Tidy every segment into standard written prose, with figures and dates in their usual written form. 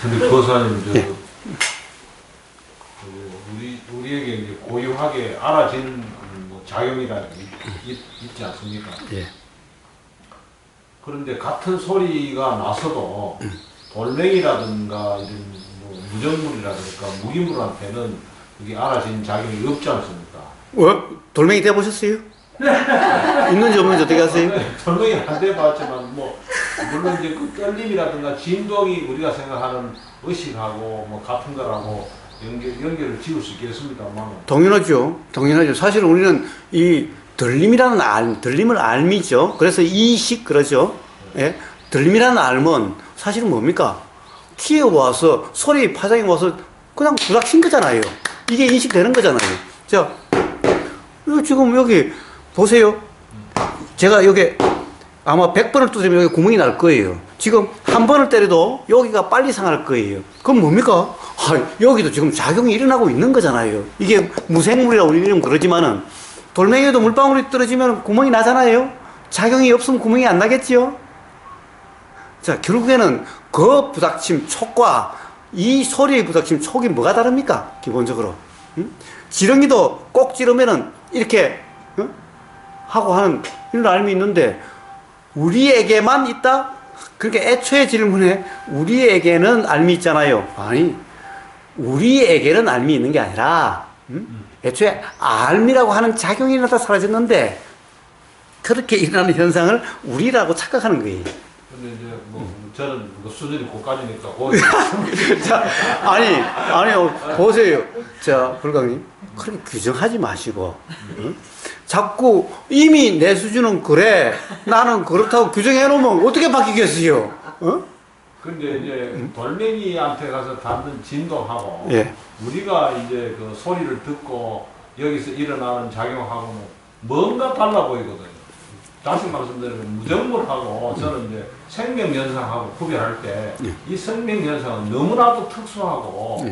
근데 교사님, 예. 우리에게 이제 고유하게 알아진 뭐 작용이라는 게 있지 않습니까? 예. 그런데 같은 소리가 나서도 돌멩이라든가 이런 뭐 무정물이라든가 무기물한테는 그게 알아진 작용이 없지 않습니까? 돌멩이 떼보셨어요? 있는지 없는지 어떻게 아세요? 돌멩이는 안 돼봤지만 뭐 물론 이제 그 떨림이라든가 진동이 우리가 생각하는 의식하고 뭐 같은 거라고 연결을 지을 수 있겠습니다만. 당연하죠. 당연하죠. 사실 우리는 이 들림이라는 들림을 알미죠. 그래서 이식 그러죠. 예? 들림이라는 알면 사실은 뭡니까? 튀어와서 소리 파장이 와서 그냥 부닥친 거잖아요. 이게 인식되는 거잖아요. 자, 지금 여기 보세요. 제가 여기 아마 100번을 두드리면 여기 구멍이 날 거예요. 지금 한 번을 때려도 여기가 빨리 상할 거예요. 그럼 뭡니까? 여기도 지금 작용이 일어나고 있는 거잖아요. 이게 무생물이라고 우리는 그러지만은 돌멩이에도 물방울이 떨어지면 구멍이 나잖아요. 작용이 없으면 구멍이 안 나겠지요. 자, 결국에는 그 부닥침 촉과 이 소리의 부닥침 촉이 뭐가 다릅니까? 기본적으로. 응? 지렁이도 꼭 찌르면은 이렇게 하고 하는 이런 알미 있는데 우리에게만 있다? 그러니까 애초에 질문에 우리에게는 알미 있잖아요. 아니, 우리에게는 알미 있는 게 아니라 애초에 알미라고 하는 작용이 일어나다 사라졌는데 그렇게 일어나는 현상을 우리라고 착각하는 거예요. 근데 이제 뭐 저는 뭐 수준이 고까지니까 자, 아니, 보세요. 자, 불강님. 그렇게 규정하지 마시고, 응? 자꾸 이미 내 수준은 그래. 나는 그렇다고 규정해 놓으면 어떻게 바뀌겠어요? 어? 근데 이제 돌멩이한테 가서 닿는 진동하고 예. 우리가 이제 그 소리를 듣고 여기서 일어나는 작용하고는 뭔가 달라 보이거든요. 다시 말씀드리면 무정물하고 저는 이제 생명현상하고 구별할 때 이 생명현상은 너무나도 특수하고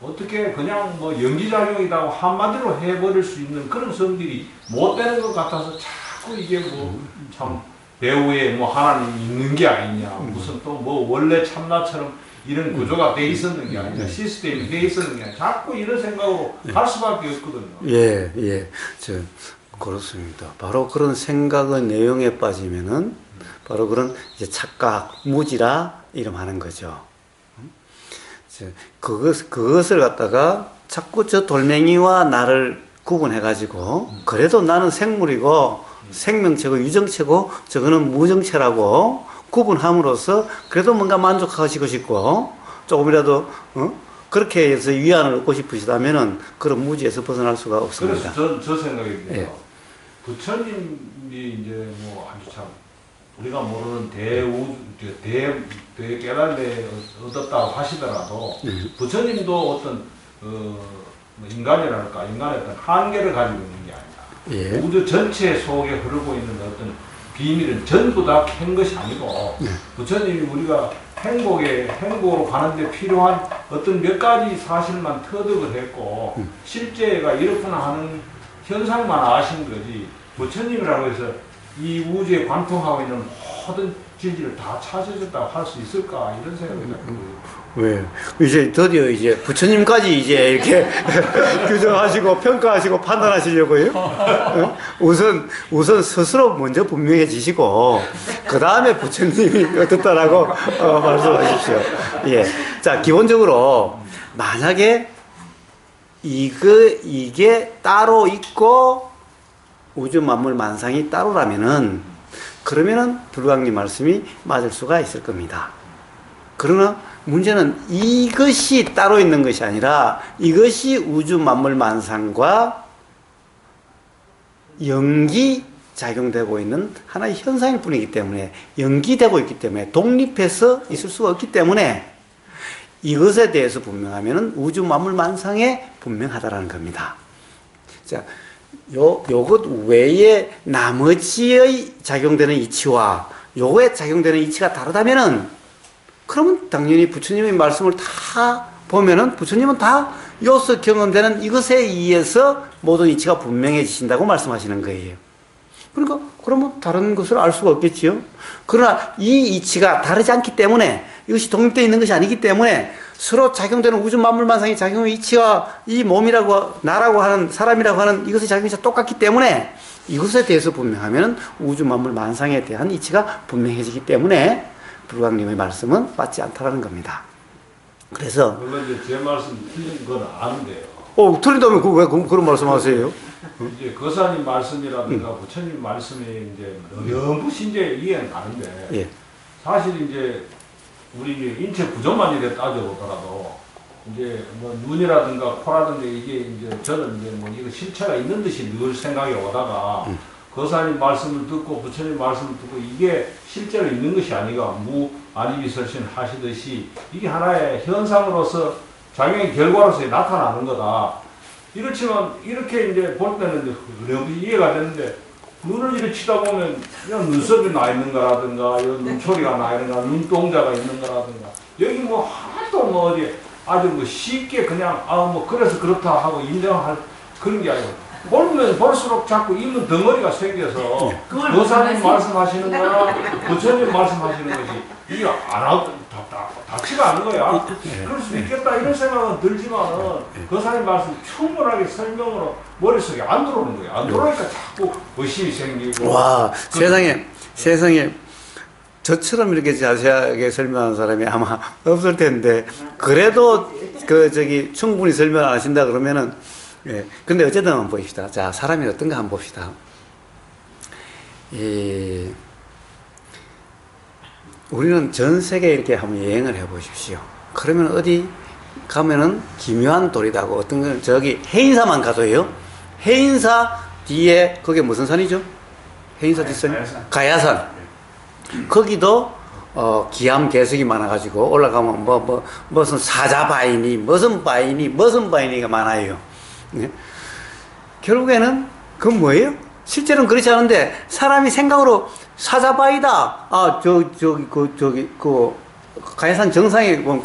어떻게 그냥 뭐 연기작용이라고 한마디로 해버릴 수 있는 그런 성질이 못 되는 것 같아서 자꾸 이게 뭐 참 배우에 뭐 하나님이 있는 게 아니냐 무슨 또 뭐 원래 참나처럼 이런 구조가 돼 있었는 게 아니냐 시스템이 돼 있었는 게 아니냐 자꾸 이런 생각으로 할 수밖에 없거든요. 예, 예. 그렇습니다. 바로 그런 생각의 내용에 빠지면은 바로 그런 이제 착각, 무지라 이름하는 거죠. 그것을 갖다가 자꾸 저 돌멩이와 나를 구분해가지고 그래도 나는 생물이고 생명체고 유정체고 저거는 무정체라고 구분함으로써 그래도 뭔가 만족하시고 싶고 조금이라도 그렇게 해서 위안을 얻고 싶으시다면은 그런 무지에서 벗어날 수가 없습니다. 그래서 저 생각입니다. 예. 부처님이 이제 뭐 아주 참 우리가 모르는 대깨달음에 얻었다고 하시더라도 부처님도 어떤 인간이랄까 인간의 어떤 한계를 가지고 있는 게 아니라 예. 우주 전체 속에 흐르고 있는 어떤 비밀은 전부 다 캔 것이 아니고 부처님이 우리가 행복으로 가는데 필요한 어떤 몇 가지 사실만 터득을 했고 실제가 이렇구나 하는 현상만 아신 거지 부처님이라고 해서 이 우주에 관통하고 있는 모든 진리를 다 찾으셨다고 할 수 있을까 이런 생각이 들어요. 왜? 이제 드디어 이제 부처님까지 이제 이렇게 규정하시고 평가하시고 판단하시려고요? 우선 스스로 먼저 분명해지시고 그 다음에 부처님이 어떻다라고 말씀하십시오. 예. 자, 기본적으로 만약에 이게 따로 있고 우주 만물 만상이 따로라면은 그러면은 불광님 말씀이 맞을 수가 있을 겁니다. 그러나 문제는 이것이 따로 있는 것이 아니라 이것이 우주 만물 만상과 연기 작용되고 있는 하나의 현상일 뿐이기 때문에 연기되고 있기 때문에 독립해서 있을 수가 없기 때문에 이것에 대해서 분명하면은 우주 만물 만상에 분명하다라는 겁니다. 자, 요것 외에 나머지의 작용되는 이치와 요거에 작용되는 이치가 다르다면은 그러면 당연히 부처님의 말씀을 다 보면은 부처님은 다 여기서 경험되는 이것에 의해서 모든 이치가 분명해지신다고 말씀하시는 거예요. 그러니까 그러면 다른 것을 알 수가 없겠지요. 그러나 이 이치가 다르지 않기 때문에 이것이 독립되어 있는 것이 아니기 때문에 서로 작용되는 우주 만물만상의 작용의 이치와 이 몸이라고 나라고 하는 사람이라고 하는 이것의 작용이 똑같기 때문에 이것에 대해서 분명하면 우주 만물 만상에 대한 이치가 분명해지기 때문에 불광님의 말씀은 맞지 않다라는 겁니다. 그래서 물론 이제 제 말씀 틀린 건 아는데요. 틀린다면 왜 그런 말씀하세요? 이제 거사님 말씀이라든가 부처님 말씀이 이제 너무시 이제 이해는 가는데 예. 사실 이제 우리 이제 인체 구조만 이렇게 따져보더라도 이제 뭐 눈이라든가 코라든가 이게 이제 저는 이제 뭐 이거 실체가 있는 듯이 늘 생각이 오다가 거사님 말씀을 듣고 부처님 말씀을 듣고 이게 실제로 있는 것이 아니가 무아니비설신 하시듯이 이게 하나의 현상으로서 작용의 결과로서 나타나는 거다. 이렇지만 이렇게 이제 볼 때는 이제 어렴풋이 이해가 되는데 눈을 이렇게 치다 보면 그냥 눈썹이 나 있는 거라든가 눈초리가 나 있는 거라든가 눈동자가 있는 거라든가 여기 뭐 하나도 뭐 어디 아주 뭐 쉽게 그냥 뭐 그래서 그렇다 하고 인정할 그런 게 아니고 보면 볼수록 자꾸 있는 덩어리가 생겨서 거사님 말씀하시는 거나 부처님 말씀하시는 것이 이게 안 하고 닥치가 않은 거야. 그럴 수도 있겠다 이런 생각은 들지만은 거사님 말씀 충분하게 설명으로 머릿속에 안 들어오는 거야. 안 들어오니까 자꾸 의심이 생기고. 와, 세상에 저처럼 이렇게 자세하게 설명하는 사람이 아마 없을 텐데 그래도 충분히 설명 안 하신다 그러면은 예. 근데 어쨌든 한번 보십시다. 자, 사람이 어떤가 한번 봅시다. 우리는 전 세계에 이렇게 한번 여행을 해 보십시오. 그러면 어디 가면은 기묘한 돌이다고 어떤 건 저기 해인사만 가도요. 해인사 뒤에 그게 무슨 산이죠? 해인사 뒷산이? 가야산. 거기도 기암 개석이 많아가지고 올라가면 무슨 사자바이니 무슨 바이니가 많아요. 네? 결국에는 그건 뭐예요? 실제로는 그렇지 않은데 사람이 생각으로 사자바이다. 가야산 정상에 보면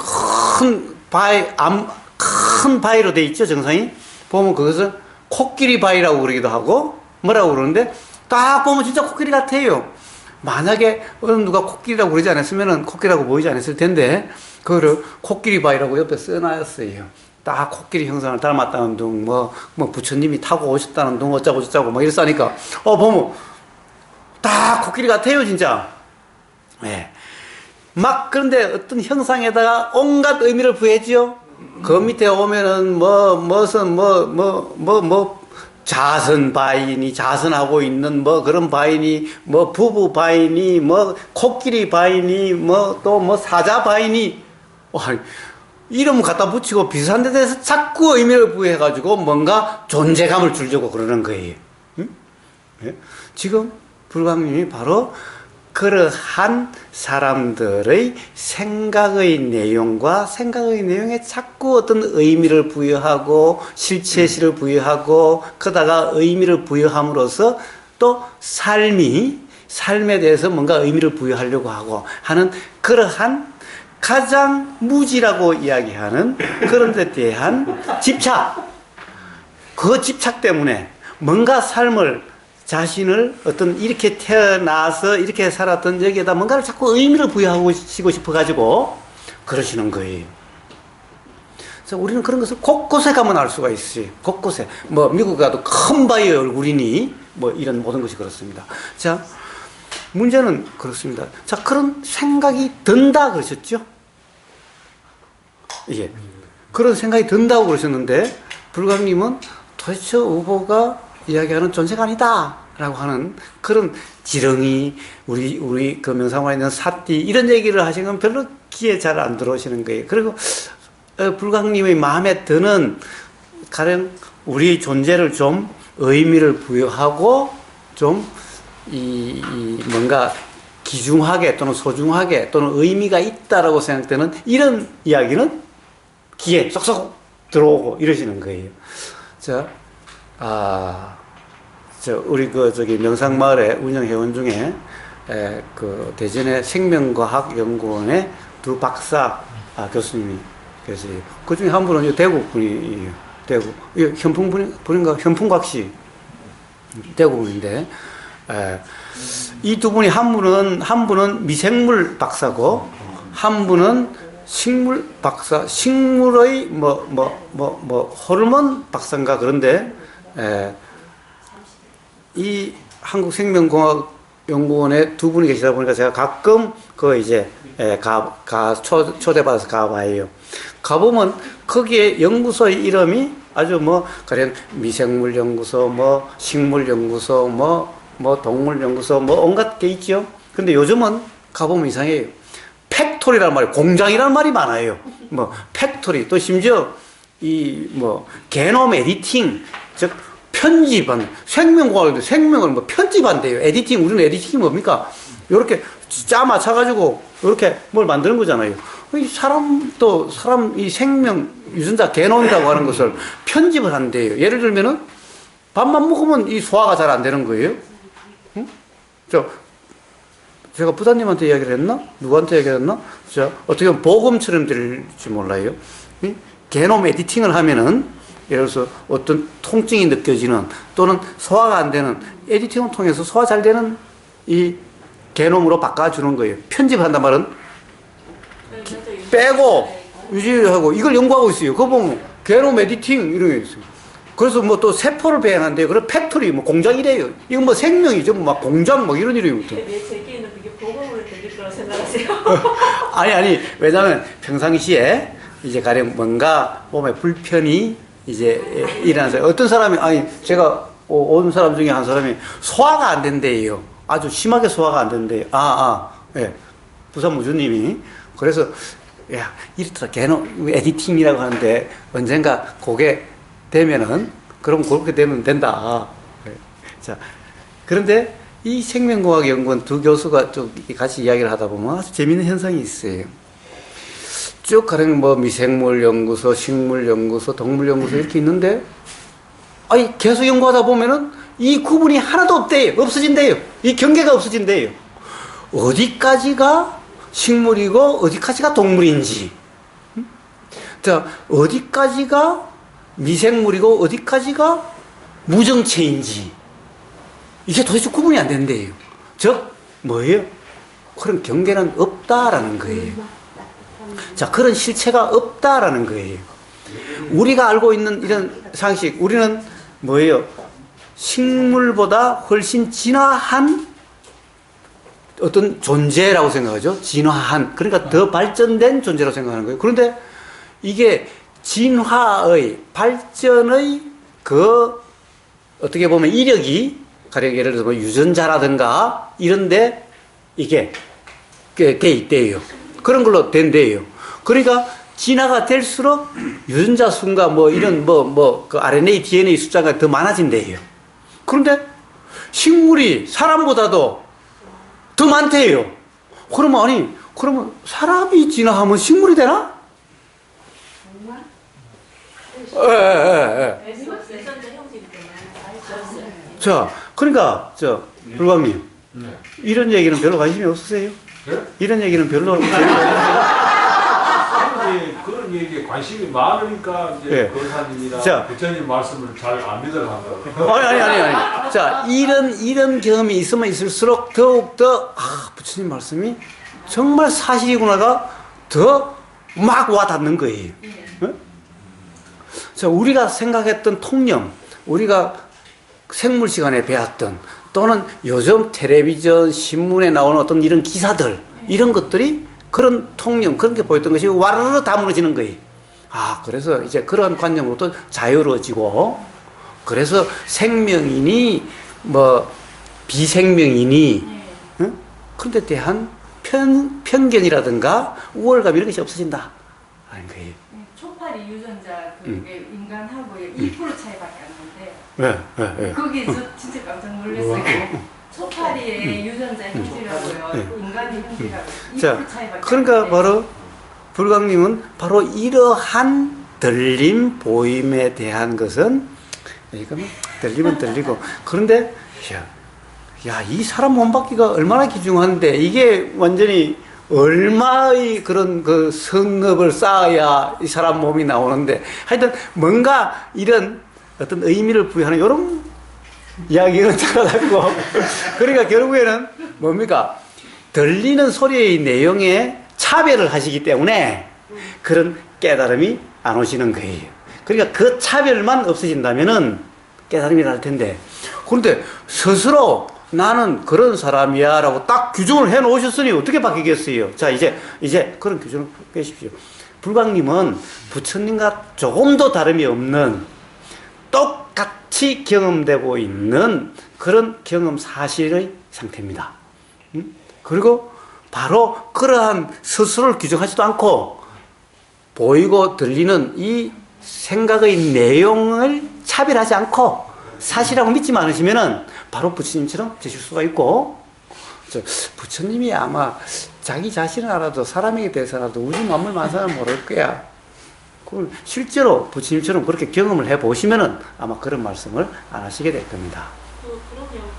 큰 바위로 돼 있죠, 정상이. 보면 그것을 코끼리 바위라고 그러기도 하고 뭐라고 그러는데 딱 보면 진짜 코끼리 같아요. 만약에 누가 코끼리라고 그러지 않았으면은 코끼리라고 보이지 않았을 텐데 그거를 코끼리 바위라고 옆에 써놨어요. 딱 코끼리 형상을 닮았다는 둥, 부처님이 타고 오셨다는 둥, 어쩌고 저쩌고, 이래서 하니까, 보면, 딱 코끼리 같아요, 진짜. 예. 그런데 어떤 형상에다가 온갖 의미를 부여했죠? 그 밑에 오면은, 자선바이니, 자선하고 있는 그런 바이니, 부부바이니, 코끼리 바이니, 사자바이니, 이름 갖다 붙이고 비슷한 데 대해서 자꾸 의미를 부여해가지고 뭔가 존재감을 주려고 그러는 거예요. 응? 예? 지금 불광님이 바로 그러한 사람들의 생각의 내용과 생각의 내용에 자꾸 어떤 의미를 부여하고 실체시를 부여하고 그러다가 의미를 부여함으로써 또 삶에 대해서 뭔가 의미를 부여하려고 하고 하는 그러한 가장 무지라고 이야기하는 그런 데 대한 집착. 그 집착 때문에 뭔가 자신을 어떤 이렇게 태어나서 이렇게 살았던 여기에다 뭔가를 자꾸 의미를 부여하고 싶어가지고 그러시는 거예요. 그래서 우리는 그런 것을 곳곳에 가면 알 수가 있어요. 곳곳에. 미국 가도 큰 바위의 얼굴이니 이런 모든 것이 그렇습니다. 자, 문제는 그렇습니다. 자, 그런 생각이 든다 그러셨죠? 예. 그런 생각이 든다고 그러셨는데, 불광님은 도대체 우보가 이야기하는 존재가 아니다. 라고 하는 그런 지렁이, 우리 그 명상관에 있는 사띠, 이런 얘기를 하시는 건 별로 귀에 잘 안 들어오시는 거예요. 그리고, 불광님의 마음에 드는, 가령 우리 존재를 좀 의미를 부여하고, 좀, 뭔가, 귀중하게 또는 소중하게 또는 의미가 있다라고 생각되는 이런 이야기는 귀에 쏙쏙 들어오고 이러시는 거예요. 우리 명상마을의 운영회원 중에 대전의 생명과학연구원의 두 박사 교수님이 계세요. 그 중에 한 분은 대구 분이에요. 대구. 현풍 분인가? 현풍곽씨. 대구 분인데, 이 두 분이 한 분은 미생물 박사고 한 분은 식물 박사, 식물의 호르몬 박사인가 그런데 이 한국생명공학연구원에 두 분이 계시다 보니까 제가 가끔 초대받아서 가봐요. 가보면 거기에 연구소의 이름이 아주 가령 미생물연구소, 식물연구소, 동물연구소, 온갖 게 있죠. 근데 요즘은 가보면 이상해요. 팩토리라는 말이, 공장이라는 말이 많아요. 팩토리, 또 심지어 게놈 에디팅, 즉, 편집한, 생명과학인데 생명을 편집한대요. 에디팅, 우리는 에디팅이 뭡니까? 요렇게 짜 맞춰가지고, 요렇게 뭘 만드는 거잖아요. 이 생명, 유전자 게놈이라고 하는 것을 편집을 한대요. 예를 들면은, 밥만 먹으면 이 소화가 잘 안 되는 거예요. 응? 제가 부사님한테 이야기를 했나? 누구한테 이야기를 했나? 어떻게 보면 복음처럼 들릴지 몰라요. 게놈 에디팅을 하면은, 예를 들어서 어떤 통증이 느껴지는 또는 소화가 안 되는 에디팅을 통해서 소화 잘 되는 이 게놈으로 바꿔주는 거예요. 편집한단 말은 빼고 유지하고 이걸 연구하고 있어요. 그거 보면 게놈 에디팅 이런 게 있어요. 그래서 또 세포를 배양한대요. 그래 팩토리 공장이래요. 이건 생명이죠. 공장 이런 이름이부터. 왜 제게는 그게 보험으로 들릴 거라고 생각하세요? 아니 왜냐면 평상시에 이제 가령 뭔가 몸에 불편이 이제 일어나는 사람, 어떤 사람이 제가 온 사람 중에 한 사람이 소화가 안 된대요. 아주 심하게 소화가 안 된대요. 예. 부산 무주님이 그래서 이렇다 게놈 에디팅이라고 하는데 언젠가 그게 되면은 그럼 그렇게 되면 된다. 자, 그런데 이 생명공학연구원 두 교수가 좀 같이 이야기를 하다 보면 아주 재미있는 현상이 있어요. 쭉 가령 미생물연구소, 식물연구소, 동물연구소 이렇게 있는데 계속 연구하다 보면은 이 구분이 하나도 없대요. 없어진대요. 이 경계가 없어진대요. 어디까지가 식물이고 어디까지가 동물인지, 자, 어디까지가 미생물이고 어디까지가 무정체인지 이게 도대체 구분이 안 된대요. 즉 뭐예요? 그런 경계는 없다라는 거예요. 자, 그런 실체가 없다라는 거예요. 우리가 알고 있는 이런 상식, 우리는 뭐예요? 식물보다 훨씬 진화한 어떤 존재라고 생각하죠. 진화한, 그러니까 더 발전된 존재라고 생각하는 거예요. 그런데 이게 진화의 발전의 어떻게 보면 이력이 가령 예를 들어서 유전자라든가 이런데 이게 꽤 있대요. 그런 걸로 된대요. 그러니까 진화가 될수록 유전자 수가 이런 그 RNA, DNA 숫자가 더 많아진대요. 그런데 식물이 사람보다도 더 많대요. 그러면 사람이 진화하면 식물이 되나? 예. 자, 그러니까 불광님 이런 얘기는 별로 관심이 없으세요? 네? 이런 얘기는 별로 그런 얘기에 관심이 많으니까 이제 거사님이나 부처님 말씀을 잘 안 믿어간다고. 아니. 자, 이런 경험이 있으면 있을수록 더욱더 부처님 말씀이 정말 사실이구나가 더 막 와닿는 거예요. 응? 자, 우리가 생각했던 통념, 우리가 생물 시간에 배웠던 또는 요즘 텔레비전, 신문에 나오는 어떤 이런 기사들, 이런 것들이 그런 통념, 그런 게 보였던 것이 와르르 다 무너지는 거예요. 그래서 이제 그런 관념으로부터 자유로워지고, 그래서 생명이니, 비생명이니, 응? 그런데 대한 편견이라든가 우월감 이런 것이 없어진다. 하는 거예요. 초파리 유전자 그게 인간하고의 2% 차이밖에 안 나는데. 거기서 진짜 깜짝 놀랐어요. 초파리의 유전자 형질하고요, 인간의 형질하고 2% 차이밖에 그러니까 안 나는데. 바로 불광님은 바로 이러한 들림, 보임에 대한 것은 이거는 들리면 들리고, 그런데 이 사람 몸 받기가 얼마나 귀중한데 이게 완전히 얼마의 그런 그 성업을 쌓아야 이 사람 몸이 나오는데, 하여튼 뭔가 이런 어떤 의미를 부여하는 이런 이야기는 작아지고 그러니까 결국에는 뭡니까? 들리는 소리의 내용에 차별을 하시기 때문에 그런 깨달음이 안 오시는 거예요. 그러니까 그 차별만 없어진다면은 깨달음이 날 텐데, 그런데 스스로 나는 그런 사람이야 라고 딱 규정을 해 놓으셨으니 어떻게 바뀌겠어요? 자, 이제 그런 규정을 빼십시오. 불광님은 부처님과 조금도 다름이 없는 똑같이 경험되고 있는 그런 경험 사실의 상태입니다. 그리고 바로 그러한 스스로를 규정하지도 않고 보이고 들리는 이 생각의 내용을 차별하지 않고 사실이라고 믿지 않으시면은 바로 부처님처럼 되실 수가 있고, 부처님이 아마 자기 자신을 알아도 사람에게 대해서라도 우주 만물 만사는 모를 거야. 그걸 실제로 부처님처럼 그렇게 경험을 해보시면은 아마 그런 말씀을 안 하시게 될 겁니다. 그럼요,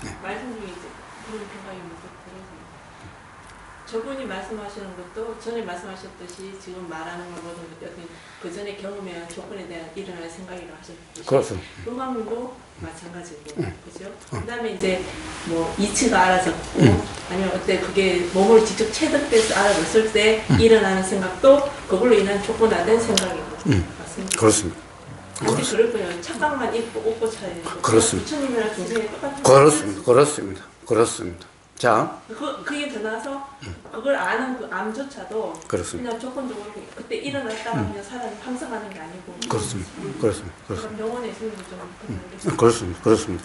네. 말씀 중에 이제 그런 생각이 문득 들어서 저분이 말씀하시는 것도 전에 말씀하셨듯이 지금 말하는 것보다 그 전에 경험의 조건에 대한 일어날 생각이라고 하셨듯이 그렇습니다. 음악도 마찬가지고, 그죠? 그 다음에 이제 뭐 이치가 알아졌고, 아니면 어때 그게 몸으로 직접 체득돼서 알아봤을 때 일어나는 생각도 그걸로 인한 조건화된 생각이고, 맞습니다. 그렇습니다. 사실 그럴 거예요. 착각만 입고 옷고 차야 되는 거. 그렇습니다. 부처님이랑 동생이 똑같은 그렇습니다. 자, 그게 더 나아서 그걸 아는 그 암조차도 그렇습니다. 그냥 조건적으로 그때 일어났다가 그냥 사람이 항상하는 게 아니고. 그렇습니다. 그럼 병원에 있으면 좀 그렇습니다.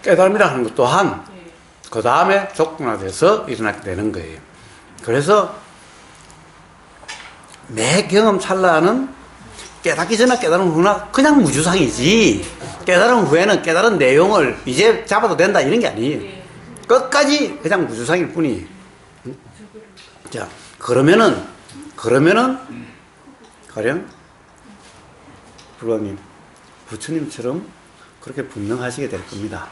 깨달음이라는 것 또한 네. 그 다음에 조건화돼서 일어나게 되는 거예요. 그래서 매 경험 찰나는 깨닫기 전에 깨달은 후나 그냥 무주상이지, 깨달은 후에는 깨달은 내용을 이제 잡아도 된다 이런 게 아니에요. 네. 끝까지 그냥 무주상일 뿐이에요. 자, 그러면은 가령 불광님 부처님처럼 그렇게 분명하시게 될 겁니다.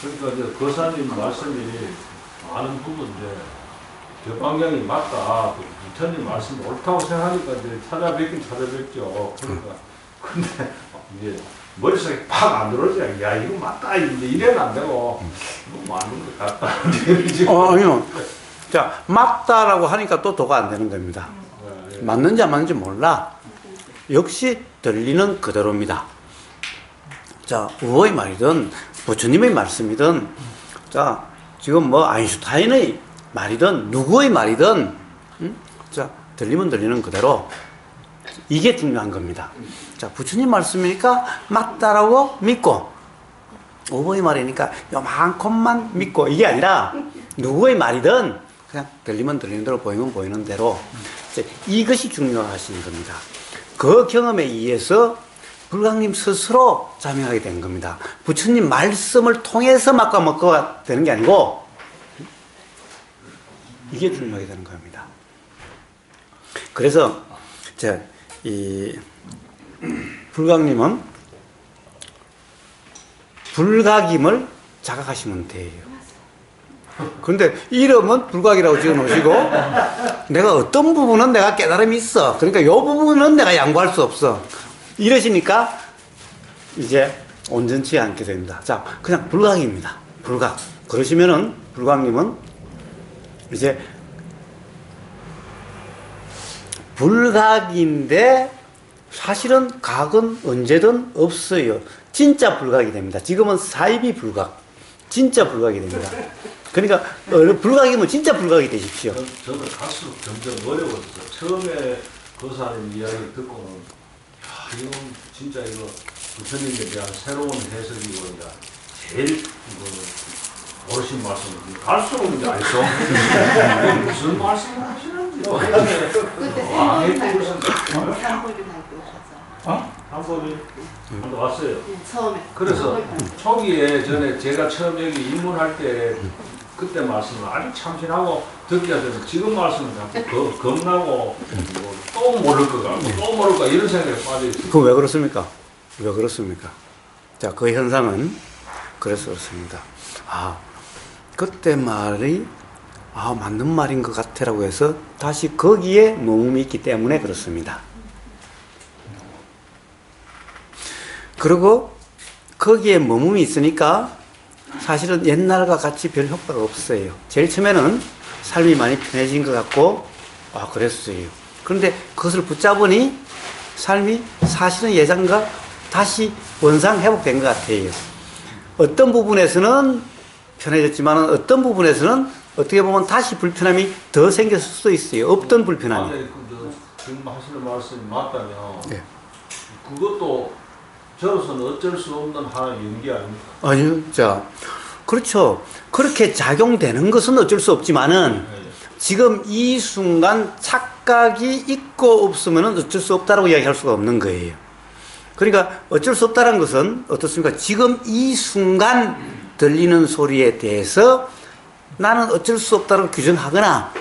그러니까 이제 거사님 말씀이 많은 부분인데 저 방향이 맞다. 부처님 말씀이 옳다고 생각하니까 이제 찾아뵙죠. 그러니까 근데 이제 머릿속에 팍 안 들어오지. 야 이거 맞다. 이제 이래는 안 되고 이거 맞는 것 같다. 아니요. 자, 맞다라고 하니까 또 도가 안 되는 겁니다. 맞는지 안 맞는지 몰라. 역시 들리는 그대로입니다. 자, 우어의 말이든 부처님의 말씀이든, 자, 지금 뭐 아인슈타인의 말이든 누구의 말이든, 자, 들리면 들리는 그대로. 이게 중요한 겁니다. 자, 부처님 말씀이니까 맞다라고 믿고, 우어의 말이니까 요만큼만 믿고, 이게 아니라 누구의 말이든 그냥 들리면 들리는 대로, 보이면 보이는 대로. 이것이 중요하신 겁니다. 그 경험에 의해서 불광님 스스로 자명하게 된 겁니다. 부처님 말씀을 통해서 먹고 되는 게 아니고, 이게 중요하게 되는 겁니다. 그래서 이 불광님은 불각임을 자각하시면 돼요. 그런데 이름은 불각이라고 지어 놓으시고, 내가 어떤 부분은 내가 깨달음이 있어. 그러니까 이 부분은 내가 양보할 수 없어. 이러시니까 이제 온전치 않게 됩니다. 자, 그냥 불각입니다. 불각. 그러시면은 불각님은 이제 불각인데 사실은 각은 언제든 없어요. 진짜 불각이 됩니다. 지금은 사입이 불각. 진짜 불각이 됩니다. 그러니까 불각이면 진짜 불각이 되십시오. 저는 갈수록 점점 어려워져서 처음에 거사님 이야기 듣고는 야, 이건 진짜 이거 부처님에 대한 새로운 해석이고 이제 제일 이거는 옳으신 말씀을 갈수록 이제 알죠. 이게 무슨 말씀을 하시는지. 그때 왕의 생각이 뜻은 삼보를 할때 오셨죠. 한번이 한번 왔어요. 처음에. 그래서 초기에 전에 제가 처음 여기 입문할 때 그때 말씀을 아주 참신하고 듣기 하더니 지금 말씀은 자꾸 겁나고 또 모를 것 같고 또 모를 것 이런 생각에 빠져있어요. 그거 왜 그렇습니까? 왜 그렇습니까? 자, 그 현상은 그래서 그렇습니다. 아, 그때 말이 맞는 말인 것 같아라고 해서 다시 거기에 머금이 있기 때문에 그렇습니다. 그리고 거기에 머금이 있으니까 사실은 옛날과 같이 별 효과가 없어요. 제일 처음에는 삶이 많이 편해진 것 같고, 아, 그랬어요. 그런데 그것을 붙잡으니 삶이 사실은 예전과 다시 원상 회복된 것 같아요. 어떤 부분에서는 편해졌지만 어떤 부분에서는 어떻게 보면 다시 불편함이 더 생겼을 수도 있어요. 없던 불편함이. 만약에 지금 하시는 말씀이 맞다면 네. 그것도 저로서는 어쩔 수 없는 하나의 연기 아닙니까? 아니요, 자, 그렇죠. 그렇게 작용되는 것은 어쩔 수 없지만은 지금 이 순간 착각이 있고 없으면 어쩔 수 없다라고 이야기할 수가 없는 거예요. 그러니까 어쩔 수 없다는 것은 어떻습니까? 지금 이 순간 들리는 소리에 대해서 나는 어쩔 수 없다고 규정하거나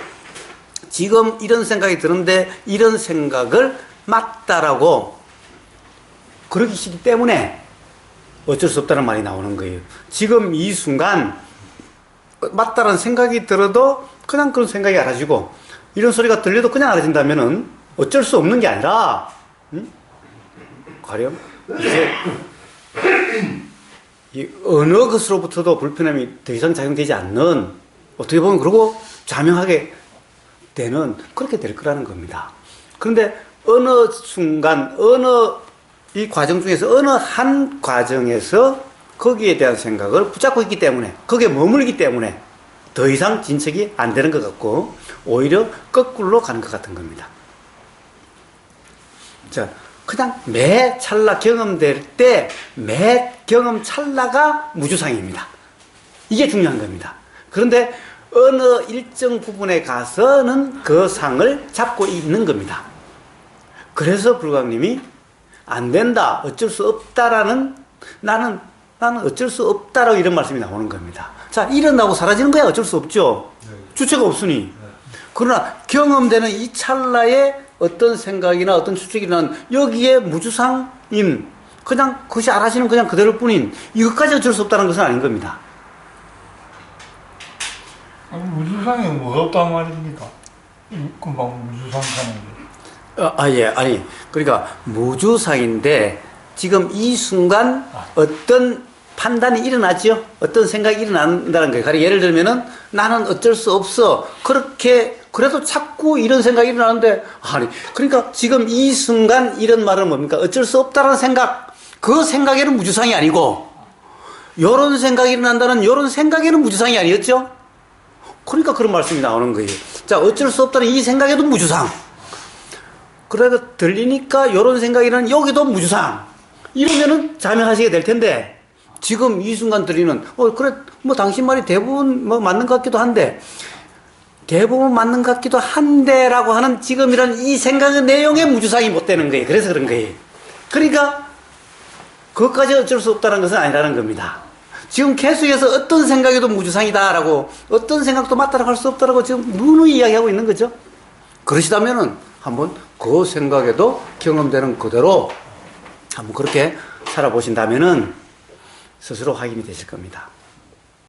지금 이런 생각이 드는데 이런 생각을 맞다라고 그러기 싫기 때문에 어쩔 수 없다는 말이 나오는 거예요. 지금 이 순간 맞다라는 생각이 들어도 그냥 그런 생각이 알아지고 이런 소리가 들려도 그냥 알아진다면은 어쩔 수 없는 게 아니라 가령 이제 이 어느 것으로부터도 불편함이 더 이상 작용되지 않는 어떻게 보면 그러고 자명하게 되는 그렇게 될 거라는 겁니다. 그런데 어느 순간 어느 이 과정 중에서 어느 한 과정에서 거기에 대한 생각을 붙잡고 있기 때문에 거기에 머물기 때문에 더 이상 진척이 안 되는 것 같고 오히려 거꾸로 가는 것 같은 겁니다. 자, 그냥 매 찰나 경험될 때 매 경험 찰나가 무주상입니다. 이게 중요한 겁니다. 그런데 어느 일정 부분에 가서는 그 상을 잡고 있는 겁니다. 그래서 불광님이 안 된다, 어쩔 수 없다라는 나는 어쩔 수 없다라고 이런 말씀이 나오는 겁니다. 자, 일어나고 사라지는 거야 어쩔 수 없죠. 주체가 없으니. 그러나 경험되는 이 찰나에 어떤 생각이나 어떤 추측이나 여기에 무주상인 그냥 그것이 알아지는 그냥 그대로일 뿐인 이것까지 어쩔 수 없다는 것은 아닌 겁니다. 아니, 무주상이 뭐가 없단 말입니까? 금방 무주상 하는 게. 예, 아니, 그러니까 무주상인데 지금 이 순간 어떤 판단이 일어나죠? 어떤 생각이 일어난다는 거예요. 가령 예를 들면은 나는 어쩔 수 없어. 그렇게 그래도 자꾸 이런 생각이 일어나는데 아니, 그러니까 지금 이 순간 이런 말은 뭡니까? 어쩔 수 없다는 생각. 그 생각에는 무주상이 아니고 요런 생각이 일어난다는 요런 생각에는 무주상이 아니었죠? 그러니까 그런 말씀이 나오는 거예요. 자, 어쩔 수 없다는 이 생각에도 무주상. 그래도 들리니까 요런 생각이라는 여기도 무주상. 이러면은 자명하시게 될 텐데 지금 이 순간 들리는 그래 뭐 당신 말이 대부분 뭐 맞는 것 같기도 한데 대부분 맞는 것 같기도 한데라고 하는 지금이란 이 생각의 내용에 무주상이 못 되는 거예요. 그래서 그런 거예요. 그러니까 그것까지 어쩔 수 없다는 것은 아니라는 겁니다. 지금 계속해서 어떤 생각에도 무주상이다라고 어떤 생각도 맞다라고 할 수 없다라고 지금 누누이 이야기하고 있는 거죠. 그러시다면은 한번 그 생각에도 경험되는 그대로 한번 그렇게 살아보신다면은 스스로 확인이 되실 겁니다.